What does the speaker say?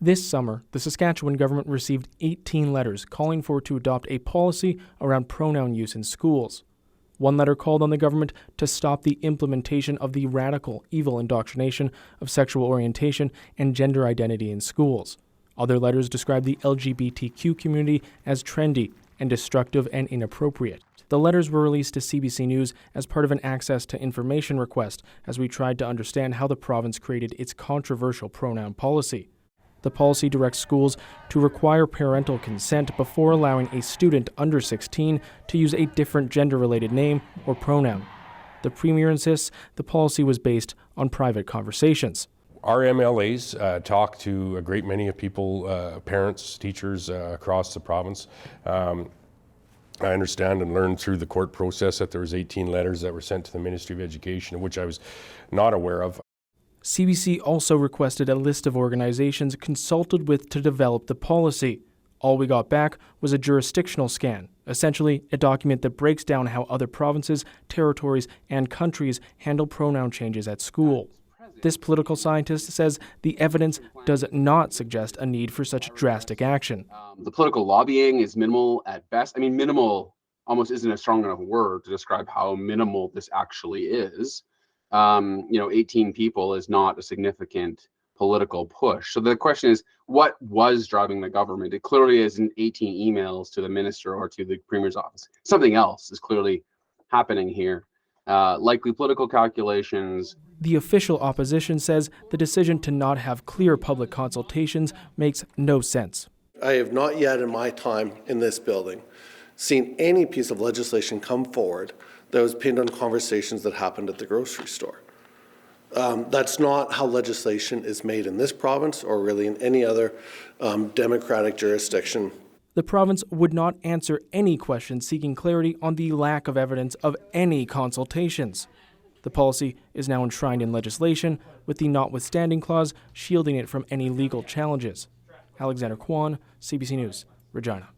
This summer, the Saskatchewan government received 18 letters calling for it to adopt a policy around pronoun use in schools. One letter called on the government to stop the implementation of the radical, evil indoctrination of sexual orientation and gender identity in schools. Other letters described the LGBTQ community as trendy and destructive and inappropriate. The letters were released to CBC News as part of an access to information request as we tried to understand how the province created its controversial pronoun policy. The policy directs schools to require parental consent before allowing a student under 16 to use a different gender-related name or pronoun. The Premier insists the policy was based on private conversations. Our MLAs talk to a great many of people, parents, teachers across the province. I understand and learned through the court process that there was 18 letters that were sent to the Ministry of Education, which I was not aware of. CBC also requested a list of organizations consulted with to develop the policy. All we got back was a jurisdictional scan, essentially a document that breaks down how other provinces, territories, and countries handle pronoun changes at school. This political scientist says the evidence does not suggest a need for such drastic action. The political lobbying is minimal at best. I mean, minimal almost isn't a strong enough word to describe how minimal this actually is. 18 people is not a significant political push. So the question is, what was driving the government? It clearly isn't 18 emails to the minister or to the Premier's office. Something else is clearly happening here. Likely political calculations. The official opposition says the decision to not have clear public consultations makes no sense. I have not yet in my time in this building seen any piece of legislation come forward that was pinned on conversations that happened at the grocery store. That's not how legislation is made in this province or really in any other democratic jurisdiction. The province would not answer any questions seeking clarity on the lack of evidence of any consultations. The policy is now enshrined in legislation, with the notwithstanding clause shielding it from any legal challenges. Alexander Kwan, CBC News, Regina.